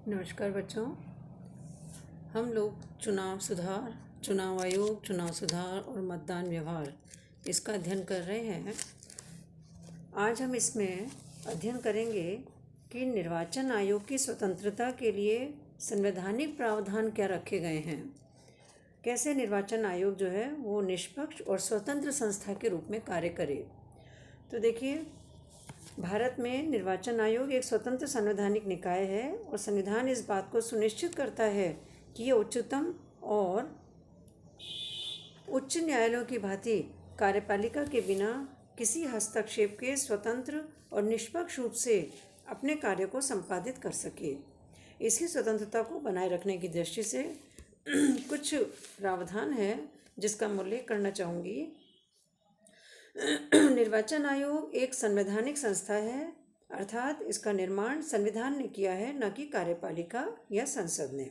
नमस्कार बच्चों। हम लोग चुनाव सुधार, चुनाव आयोग, चुनाव सुधार और मतदान व्यवहार इसका अध्ययन कर रहे हैं। आज हम इसमें अध्ययन करेंगे कि निर्वाचन आयोग की स्वतंत्रता के लिए संवैधानिक प्रावधान क्या रखे गए हैं। कैसे निर्वाचन आयोग जो है वो निष्पक्ष और स्वतंत्र संस्था के रूप में कार्य करे। तो देखिए, भारत में निर्वाचन आयोग एक स्वतंत्र संवैधानिक निकाय है और संविधान इस बात को सुनिश्चित करता है कि यह उच्चतम और उच्च न्यायालयों की भांति कार्यपालिका के बिना किसी हस्तक्षेप के स्वतंत्र और निष्पक्ष रूप से अपने कार्य को संपादित कर सके। इसकी स्वतंत्रता को बनाए रखने की दृष्टि से कुछ प्रावधान है जिसका मैं उल्लेख करना चाहूँगी। निर्वाचन आयोग एक संवैधानिक संस्था है, अर्थात इसका निर्माण संविधान ने किया है, न कि कार्यपालिका या संसद ने।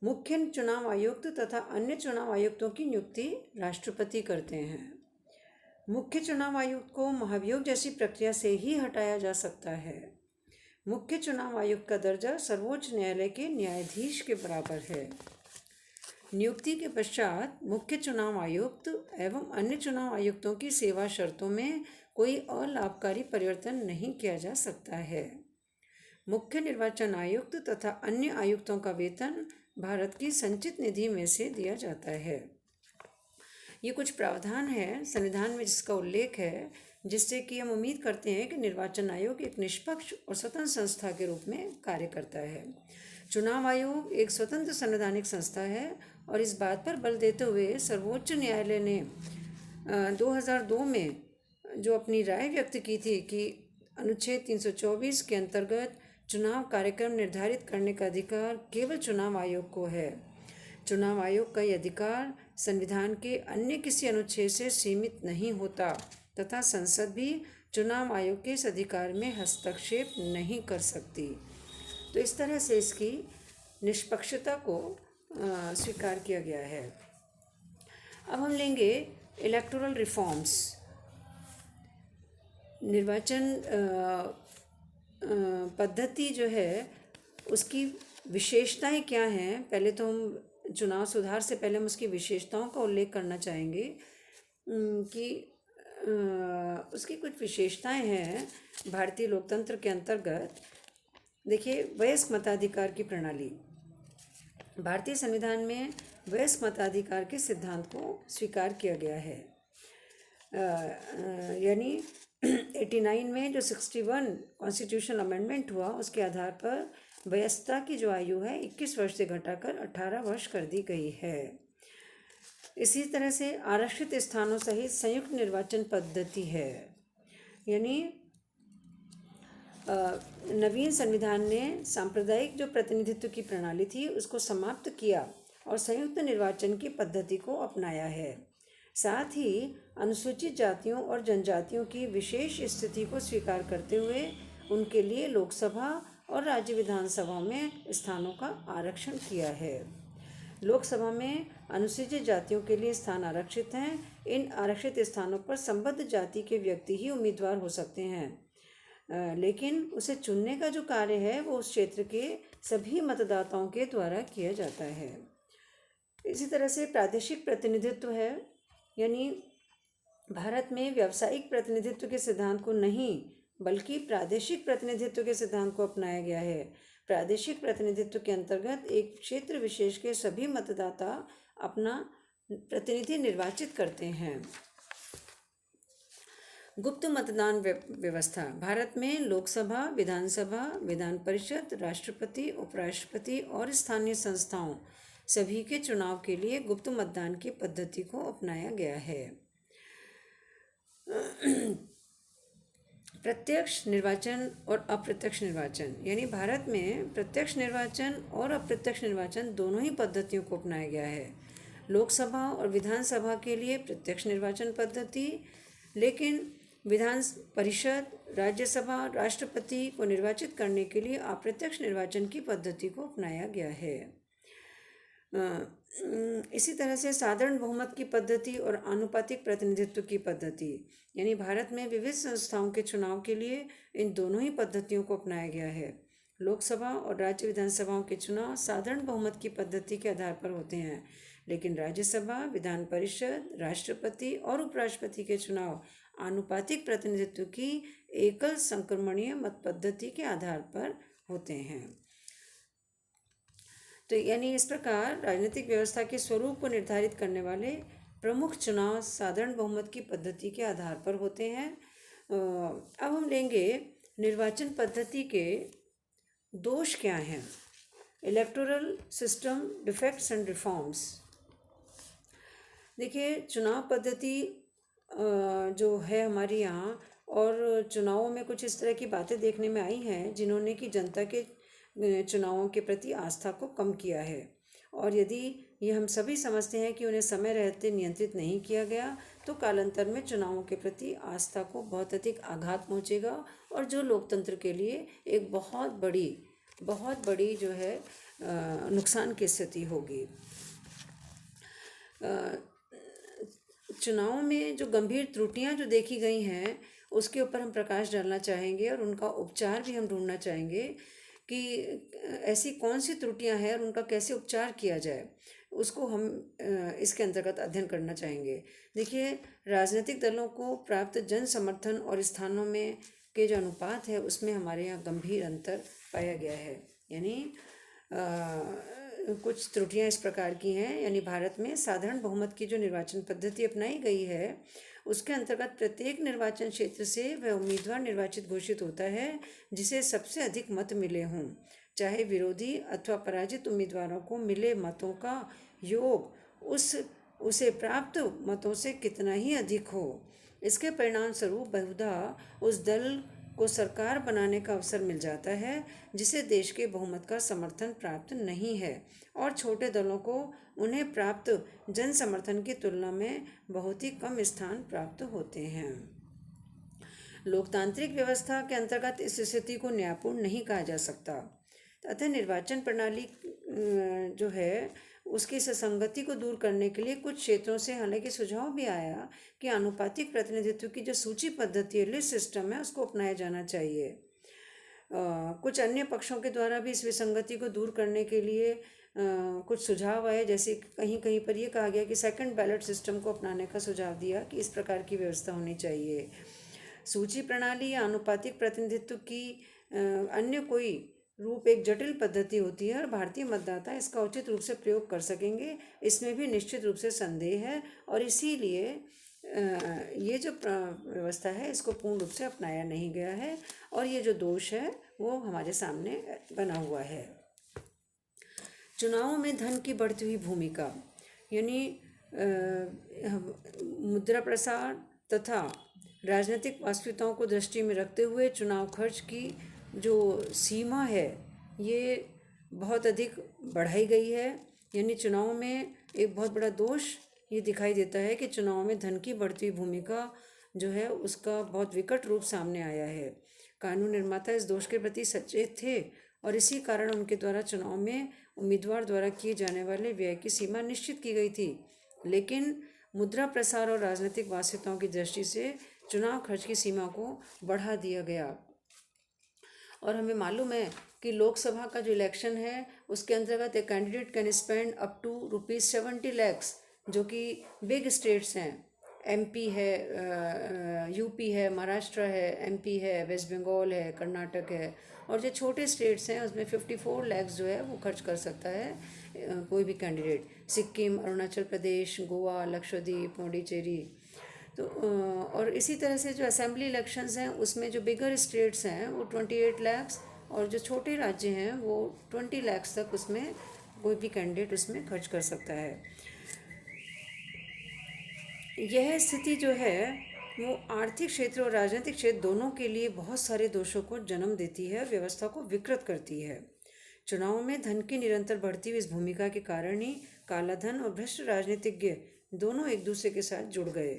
मुख्य चुनाव आयुक्त तथा अन्य चुनाव आयुक्तों की नियुक्ति राष्ट्रपति करते हैं। मुख्य चुनाव आयुक्त को महाभियोग जैसी प्रक्रिया से ही हटाया जा सकता है। मुख्य चुनाव आयुक्त का दर्जा सर्वोच्च न्यायालय के न्यायाधीश के बराबर है। नियुक्ति के पश्चात मुख्य चुनाव आयुक्त एवं अन्य चुनाव आयुक्तों की सेवा शर्तों में कोई अलाभकारी परिवर्तन नहीं किया जा सकता है। मुख्य निर्वाचन आयुक्त तथा अन्य आयुक्तों का वेतन भारत की संचित निधि में से दिया जाता है। ये कुछ प्रावधान है संविधान में जिसका उल्लेख है, जिससे कि हम उम्मीद करते हैं कि निर्वाचन आयोग एक निष्पक्ष और स्वतंत्र संस्था के रूप में कार्य करता है। चुनाव आयोग एक स्वतंत्र संवैधानिक संस्था है और इस बात पर बल देते हुए सर्वोच्च न्यायालय ने 2002 में जो अपनी राय व्यक्त की थी कि अनुच्छेद 324 के अंतर्गत चुनाव कार्यक्रम निर्धारित करने का अधिकार केवल चुनाव आयोग को है। चुनाव आयोग का यह अधिकार संविधान के अन्य किसी अनुच्छेद से सीमित नहीं होता तथा संसद भी चुनाव आयोग के इस अधिकार में हस्तक्षेप नहीं कर सकती। तो इस तरह से इसकी निष्पक्षता को स्वीकार किया गया है। अब हम लेंगे इलेक्टोरल रिफॉर्म्स। निर्वाचन पद्धति जो है उसकी विशेषताएं क्या हैं। पहले तो हम चुनाव सुधार से पहले हम उसकी विशेषताओं का उल्लेख करना चाहेंगे कि उसकी कुछ विशेषताएं हैं भारतीय लोकतंत्र के अंतर्गत। देखिए, वयस्क मताधिकार की प्रणाली। भारतीय संविधान में वयस्क मताधिकार के सिद्धांत को स्वीकार किया गया है। यानी 89 में जो 61 कॉन्स्टिट्यूशनल अमेंडमेंट हुआ उसके आधार पर वयस्कता की जो आयु है 21 वर्ष से घटाकर 18 वर्ष कर दी गई है। इसी तरह से आरक्षित स्थानों सहित संयुक्त निर्वाचन पद्धति है। यानी नवीन संविधान ने सांप्रदायिक जो प्रतिनिधित्व की प्रणाली थी उसको समाप्त किया और संयुक्त निर्वाचन की पद्धति को अपनाया है। साथ ही अनुसूचित जातियों और जनजातियों की विशेष स्थिति को स्वीकार करते हुए उनके लिए लोकसभा और राज्य विधानसभा में स्थानों का आरक्षण किया है। लोकसभा में अनुसूचित जातियों के लिए स्थान आरक्षित हैं। इन आरक्षित स्थानों पर संबद्ध जाति के व्यक्ति ही उम्मीदवार हो सकते हैं, लेकिन उसे चुनने का जो कार्य है वो उस क्षेत्र के सभी मतदाताओं के द्वारा किया जाता है। इसी तरह से प्रादेशिक प्रतिनिधित्व है। यानी भारत में व्यावसायिक प्रतिनिधित्व के सिद्धांत को नहीं बल्कि प्रादेशिक प्रतिनिधित्व के सिद्धांत को अपनाया गया है। प्रादेशिक प्रतिनिधित्व के अंतर्गत एक क्षेत्र विशेष के सभी मतदाता अपना प्रतिनिधि निर्वाचित करते हैं। गुप्त मतदान व्यवस्था। भारत में लोकसभा, विधानसभा, विधान परिषद, राष्ट्रपति, उपराष्ट्रपति और स्थानीय संस्थाओं सभी के चुनाव के लिए गुप्त मतदान की पद्धति को अपनाया गया है। प्रत्यक्ष निर्वाचन और अप्रत्यक्ष निर्वाचन। यानी भारत में प्रत्यक्ष निर्वाचन और अप्रत्यक्ष निर्वाचन दोनों ही पद्धतियों को अपनाया गया है। लोकसभा और विधानसभा के लिए प्रत्यक्ष निर्वाचन पद्धति, लेकिन विधान परिषद, राज्यसभा, राष्ट्रपति को निर्वाचित करने के लिए अप्रत्यक्ष निर्वाचन की पद्धति को अपनाया गया है। इसी तरह से साधारण बहुमत की पद्धति और आनुपातिक प्रतिनिधित्व की पद्धति। यानी भारत में विविध संस्थाओं के चुनाव के लिए इन दोनों ही पद्धतियों को अपनाया गया है। लोकसभा और राज्य विधानसभाओं के चुनाव साधारण बहुमत की पद्धति के आधार पर होते हैं, लेकिन राज्यसभा, विधान परिषद, राष्ट्रपति और उपराष्ट्रपति के चुनाव आनुपातिक प्रतिनिधित्व की एकल संक्रमणीय मत पद्धति के आधार पर होते हैं। तो यानी इस प्रकार राजनीतिक व्यवस्था के स्वरूप को निर्धारित करने वाले प्रमुख चुनाव साधारण बहुमत की पद्धति के आधार पर होते हैं। अब हम लेंगे निर्वाचन पद्धति के दोष क्या हैं। Electoral system defects and reforms. देखिए, चुनाव पद्धति जो है हमारी यहाँ, और चुनावों में कुछ इस तरह की बातें देखने में आई हैं जिन्होंने कि जनता के चुनावों के प्रति आस्था को कम किया है, और यदि ये हम सभी समझते हैं कि उन्हें समय रहते नियंत्रित नहीं किया गया तो कालांतर में चुनावों के प्रति आस्था को बहुत अधिक आघात पहुंचेगा, और जो लोकतंत्र के लिए एक बहुत बड़ी जो है नुकसान की स्थिति होगी। चुनाव में जो गंभीर त्रुटियां जो देखी गई हैं उसके ऊपर हम प्रकाश डालना चाहेंगे, और उनका उपचार भी हम ढूंढना चाहेंगे कि ऐसी कौन सी त्रुटियां हैं और उनका कैसे उपचार किया जाए, उसको हम इसके अंतर्गत अध्ययन करना चाहेंगे। देखिए, राजनीतिक दलों को प्राप्त जन समर्थन और स्थानों में के जो अनुपात है उसमें हमारे यहाँ गंभीर अंतर पाया गया है। यानी कुछ त्रुटियां इस प्रकार की हैं। यानी भारत में साधारण बहुमत की जो निर्वाचन पद्धति अपनाई गई है उसके अंतर्गत प्रत्येक निर्वाचन क्षेत्र से वह उम्मीदवार निर्वाचित घोषित होता है जिसे सबसे अधिक मत मिले हों, चाहे विरोधी अथवा पराजित उम्मीदवारों को मिले मतों का योग उसे प्राप्त मतों से कितना ही अधिक हो। इसके परिणाम स्वरूप बहुधा उस दल को सरकार बनाने का अवसर मिल जाता है जिसे देश के बहुमत का समर्थन प्राप्त नहीं है, और छोटे दलों को उन्हें प्राप्त जन समर्थन की तुलना में बहुत ही कम स्थान प्राप्त होते हैं। लोकतांत्रिक व्यवस्था के अंतर्गत इस स्थिति को न्यायपूर्ण नहीं कहा जा सकता। अतः निर्वाचन प्रणाली जो है उसकी इस असंगति को दूर करने के लिए कुछ क्षेत्रों से हालांकि सुझाव भी आया कि आनुपातिक प्रतिनिधित्व की जो सूची पद्धति है, लिस्ट सिस्टम है, उसको अपनाया जाना चाहिए। कुछ अन्य पक्षों के द्वारा भी इस विसंगति को दूर करने के लिए कुछ सुझाव आए, जैसे कहीं कहीं पर यह कहा गया कि सेकंड बैलेट सिस्टम को अपनाने का सुझाव दिया कि इस प्रकार की व्यवस्था होनी चाहिए। सूची प्रणाली या आनुपातिक प्रतिनिधित्व की अन्य कोई रूप एक जटिल पद्धति होती है और भारतीय मतदाता इसका उचित रूप से प्रयोग कर सकेंगे, इसमें भी निश्चित रूप से संदेह है, और इसीलिए ये जो व्यवस्था है इसको पूर्ण रूप से अपनाया नहीं गया है, और ये जो दोष है वो हमारे सामने बना हुआ है। चुनावों में धन की बढ़ती हुई भूमिका, यानी मुद्रा प्रसार तथा राजनीतिक वास्तविकताओं को दृष्टि में रखते हुए चुनाव खर्च की जो सीमा है ये बहुत अधिक बढ़ाई गई है। यानी चुनाव में एक बहुत बड़ा दोष ये दिखाई देता है कि चुनाव में धन की बढ़ती हुई भूमिका जो है उसका बहुत विकट रूप सामने आया है। कानून निर्माता इस दोष के प्रति सचेत थे और इसी कारण उनके द्वारा चुनाव में उम्मीदवार द्वारा किए जाने वाले व्यय की सीमा निश्चित की गई थी, लेकिन मुद्रा प्रसार और राजनीतिक वास्तविकताओं की दृष्टि से चुनाव खर्च की सीमा को बढ़ा दिया गया। और हमें मालूम है कि लोकसभा का जो इलेक्शन है उसके अंतर्गत एक candidate can spend up to ₹70 lakhs, जो कि बिग स्टेट्स हैं, MP है, UP है, महाराष्ट्र है, MP है, वेस्ट बंगाल है, कर्नाटक है, और जो छोटे स्टेट्स हैं उसमें 54 lakhs जो है वो खर्च कर सकता है कोई भी कैंडिडेट। सिक्किम, अरुणाचल प्रदेश, गोवा, लक्षद्वीप, पौंडीचेरी। तो और इसी तरह से जो असेंबली इलेक्शंस हैं उसमें जो बिगर स्टेट्स हैं वो 28 lakhs, और जो छोटे राज्य हैं वो 20 lakhs तक उसमें कोई भी कैंडिडेट उसमें खर्च कर सकता है। यह स्थिति जो है वो आर्थिक क्षेत्र और राजनीतिक क्षेत्र दोनों के लिए बहुत सारे दोषों को जन्म देती है, व्यवस्था को विकृत करती है। चुनावों में धन की निरंतर बढ़ती हुई इस भूमिका के कारण ही काला धन और भ्रष्ट राजनीतिज्ञ दोनों एक दूसरे के साथ जुड़ गए,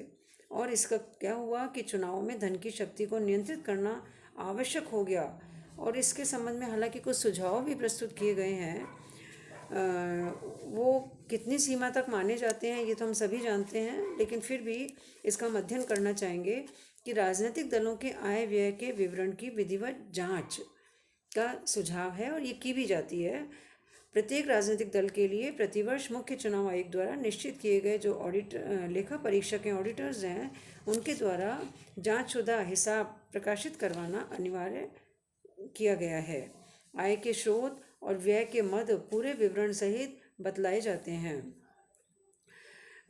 और इसका क्या हुआ कि चुनावों में धन की शक्ति को नियंत्रित करना आवश्यक हो गया। और इसके संबंध में हालांकि कुछ सुझाव भी प्रस्तुत किए गए हैं, वो कितनी सीमा तक माने जाते हैं ये तो हम सभी जानते हैं, लेकिन फिर भी इसका हम अध्ययन करना चाहेंगे कि राजनीतिक दलों के आय व्यय के विवरण की विधिवत जांच का सुझाव है और ये की भी जाती है। प्रत्येक राजनीतिक दल के लिए प्रतिवर्ष मुख्य चुनाव आयोग द्वारा निश्चित किए गए जो लेखा परीक्षक हैं, ऑडिटर्स हैं, उनके द्वारा जांचशुदा हिसाब प्रकाशित करवाना अनिवार्य किया गया है। आय के स्रोत और व्यय के मद पूरे विवरण सहित बतलाए जाते हैं।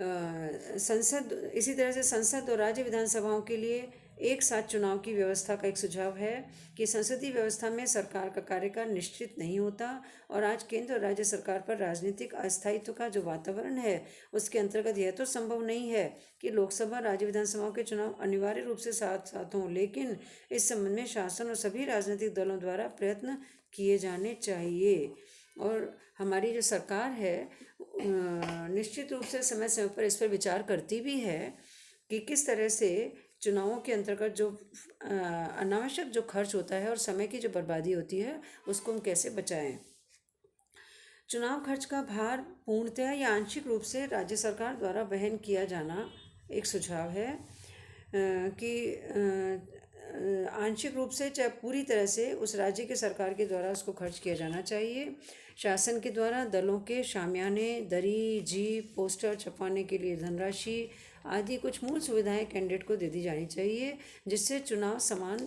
संसद इसी तरह से संसद और राज्य विधानसभाओं के लिए एक साथ चुनाव की व्यवस्था का एक सुझाव है कि संसदीय व्यवस्था में सरकार का कार्यकाल निश्चित नहीं होता और आज केंद्र और राज्य सरकार पर राजनीतिक अस्थायित्व का जो वातावरण है उसके अंतर्गत यह तो संभव नहीं है कि लोकसभा राज्य विधानसभाओं के चुनाव अनिवार्य रूप से साथ साथ हों, लेकिन इस संबंध में शासन और सभी राजनीतिक दलों द्वारा प्रयत्न किए जाने चाहिए। और हमारी जो सरकार है निश्चित रूप से समय समय पर इस पर विचार करती भी है कि किस तरह से चुनावों के अंतर्गत जो अनावश्यक जो खर्च होता है और समय की जो बर्बादी होती है उसको हम कैसे बचाएं। चुनाव खर्च का भार पूर्णतः या आंशिक रूप से राज्य सरकार द्वारा वहन किया जाना एक सुझाव है कि आंशिक रूप से चाहे पूरी तरह से उस राज्य के सरकार के द्वारा उसको खर्च किया जाना चाहिए। शासन के द्वारा दलों के शामियाने, दरी, जीप, पोस्टर छपवाने के लिए धनराशि आदि कुछ मूल सुविधाएं कैंडिडेट को दे दी जानी चाहिए, जिससे चुनाव समान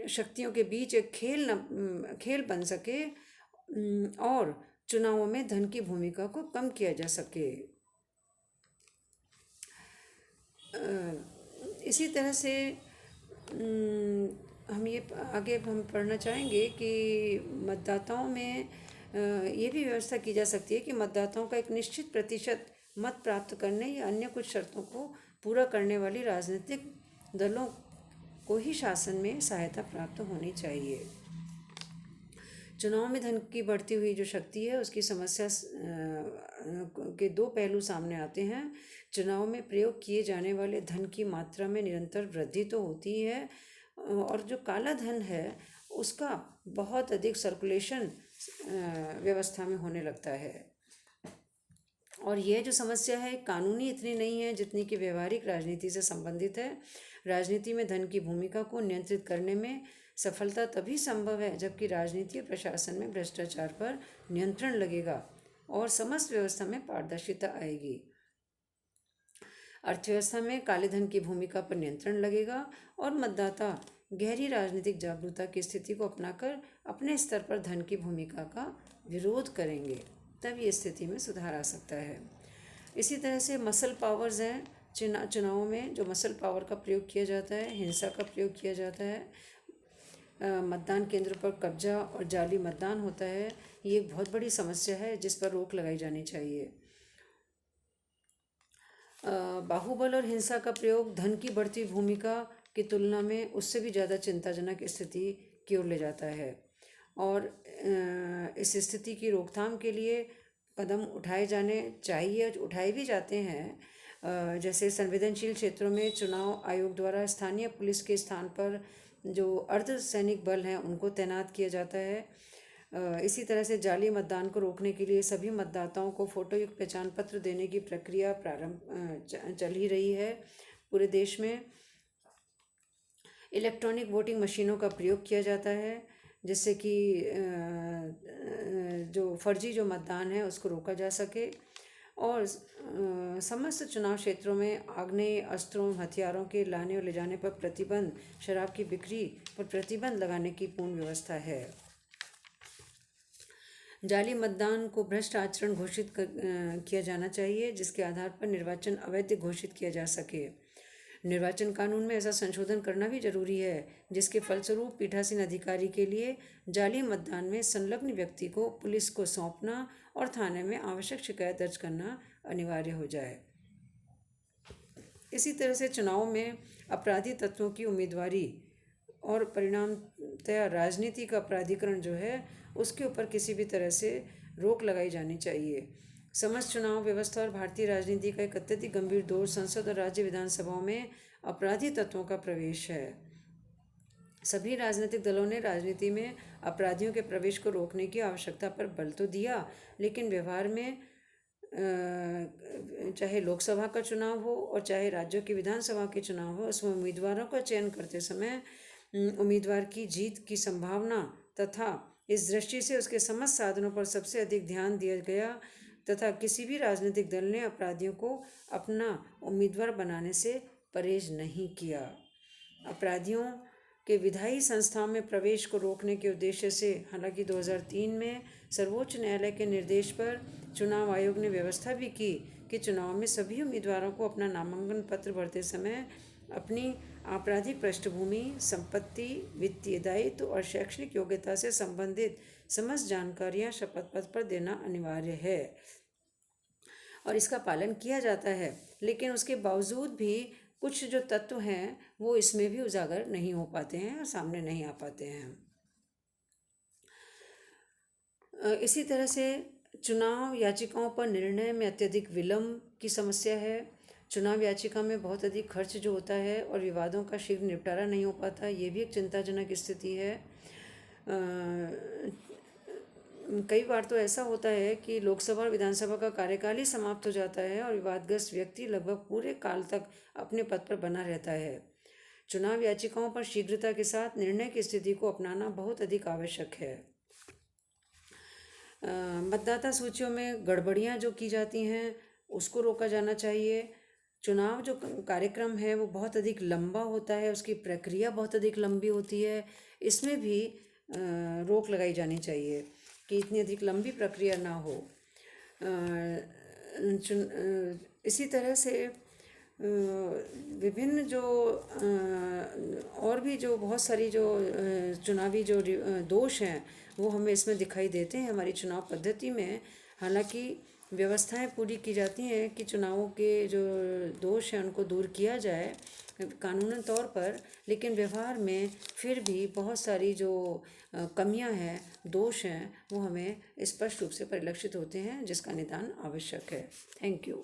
शक्तियों के बीच एक खेल बन सके और चुनावों में धन की भूमिका को कम किया जा सके। इसी तरह से हम पढ़ना चाहेंगे कि मतदाताओं में ये भी व्यवस्था की जा सकती है कि मतदाताओं का एक निश्चित प्रतिशत मत प्राप्त करने या अन्य कुछ शर्तों को पूरा करने वाली राजनीतिक दलों को ही शासन में सहायता प्राप्त होनी चाहिए। चुनाव में धन की बढ़ती हुई जो शक्ति है उसकी समस्या के दो पहलू सामने आते हैं। चुनाव में प्रयोग किए जाने वाले धन की मात्रा में निरंतर वृद्धि तो होती है और जो काला धन है उसका बहुत अधिक सर्कुलेशन व्यवस्था में होने लगता है। और यह जो समस्या है कानूनी इतनी नहीं है जितनी कि व्यवहारिक राजनीति से संबंधित है। राजनीति में धन की भूमिका को नियंत्रित करने में सफलता तभी संभव है जबकि राजनीति और प्रशासन में भ्रष्टाचार पर नियंत्रण लगेगा और समस्त व्यवस्था में पारदर्शिता आएगी। अर्थव्यवस्था में काले धन की भूमिका पर नियंत्रण लगेगा और मतदाता गहरी राजनीतिक जागरूकता की स्थिति को अपनाकर अपने स्तर पर धन की भूमिका का विरोध करेंगे, तब ये स्थिति में सुधार आ सकता है। इसी तरह से मसल पावर्स हैं। चुनावों में जो मसल पावर का प्रयोग किया जाता है, हिंसा का प्रयोग किया जाता है, मतदान केंद्र पर कब्जा और जाली मतदान होता है, ये एक बहुत बड़ी समस्या है जिस पर रोक लगाई जानी चाहिए। बाहुबल और हिंसा का प्रयोग धन की बढ़ती भूमिका की तुलना में उससे भी ज़्यादा चिंताजनक स्थिति की ओर ले जाता है और इस स्थिति की रोकथाम के लिए कदम उठाए जाने चाहिए, उठाए भी जाते हैं। जैसे संवेदनशील क्षेत्रों में चुनाव आयोग द्वारा स्थानीय पुलिस के स्थान पर जो अर्धसैनिक बल हैं उनको तैनात किया जाता है। इसी तरह से जाली मतदान को रोकने के लिए सभी मतदाताओं को फोटोयुक्त पहचान पत्र देने की प्रक्रिया चल ही रही है पूरे देश में। इलेक्ट्रॉनिक वोटिंग मशीनों का प्रयोग किया जाता है जिससे कि जो फर्जी जो मतदान है उसको रोका जा सके और समस्त चुनाव क्षेत्रों में आग्नेय अस्त्रों, हथियारों के लाने और ले जाने पर प्रतिबंध, शराब की बिक्री पर प्रतिबंध लगाने की पूर्ण व्यवस्था है। जाली मतदान को भ्रष्ट आचरण घोषित किया जाना चाहिए जिसके आधार पर निर्वाचन अवैध घोषित किया जा सके। निर्वाचन कानून में ऐसा संशोधन करना भी जरूरी है जिसके फलस्वरूप पीठासीन अधिकारी के लिए जाली मतदान में संलग्न व्यक्ति को पुलिस को सौंपना और थाने में आवश्यक शिकायत दर्ज करना अनिवार्य हो जाए। इसी तरह से चुनाव में अपराधी तत्वों की उम्मीदवारी और परिणामतः राजनीति का अपराधीकरण जो है उसके ऊपर किसी भी तरह से रोक लगाई जानी चाहिए। समस्त चुनाव व्यवस्था और भारतीय राजनीति का एक अत्यधिक गंभीर दौर संसद और राज्य विधानसभाओं में अपराधी तत्वों का प्रवेश है। सभी राजनीतिक दलों ने राजनीति में अपराधियों के प्रवेश को रोकने की आवश्यकता पर बल तो दिया, लेकिन व्यवहार में चाहे लोकसभा का चुनाव हो और चाहे राज्यों की विधानसभा के चुनाव हो उसमें उम्मीदवारों का चयन करते समय उम्मीदवार की जीत की संभावना तथा इस दृष्टि से उसके समस्त साधनों पर सबसे अधिक ध्यान दिया गया तथा किसी भी राजनीतिक दल ने अपराधियों को अपना उम्मीदवार बनाने से परहेज नहीं किया। अपराधियों के विधायी संस्थाओं में प्रवेश को रोकने के उद्देश्य से हालांकि 2003 में सर्वोच्च न्यायालय के निर्देश पर चुनाव आयोग ने व्यवस्था भी की कि चुनाव में सभी उम्मीदवारों को अपना नामांकन पत्र भरते समय अपनी आपराधिक पृष्ठभूमि, संपत्ति, वित्तीय दायित्व और शैक्षणिक योग्यता से संबंधित समस्त जानकारियां शपथ पत्र पर देना अनिवार्य है और इसका पालन किया जाता है। लेकिन उसके बावजूद भी कुछ जो तत्व हैं वो इसमें भी उजागर नहीं हो पाते हैं और सामने नहीं आ पाते हैं। इसी तरह से चुनाव याचिकाओं पर निर्णय में अत्यधिक विलंब की समस्या है। चुनाव याचिका में बहुत अधिक खर्च जो होता है और विवादों का शीघ्र निपटारा नहीं हो पाता, ये भी एक चिंताजनक स्थिति है। कई बार तो ऐसा होता है कि लोकसभा और विधानसभा का कार्यकाल ही समाप्त हो जाता है और विवादग्रस्त व्यक्ति लगभग पूरे काल तक अपने पद पर बना रहता है। चुनाव याचिकाओं पर शीघ्रता के साथ निर्णय की स्थिति को अपनाना बहुत अधिक आवश्यक है। मतदाता सूचियों में गड़बड़ियां जो की जाती हैं उसको रोका जाना चाहिए। चुनाव जो कार्यक्रम है वो बहुत अधिक लंबा होता है, उसकी प्रक्रिया बहुत अधिक लंबी होती है, इसमें भी रोक लगाई जानी चाहिए कि इतनी अधिक लंबी प्रक्रिया ना हो। इसी तरह से विभिन्न जो और भी जो बहुत सारी जो चुनावी जो दोष हैं वो हमें इसमें दिखाई देते हैं हमारी चुनाव पद्धति में। हालांकि व्यवस्थाएं पूरी की जाती हैं कि चुनावों के जो दोष हैं उनको दूर किया जाए कानूनन तौर पर, लेकिन व्यवहार में फिर भी बहुत सारी जो कमियां हैं, दोष हैं, वो हमें स्पष्ट रूप से परिलक्षित होते हैं जिसका निदान आवश्यक है। Thank you.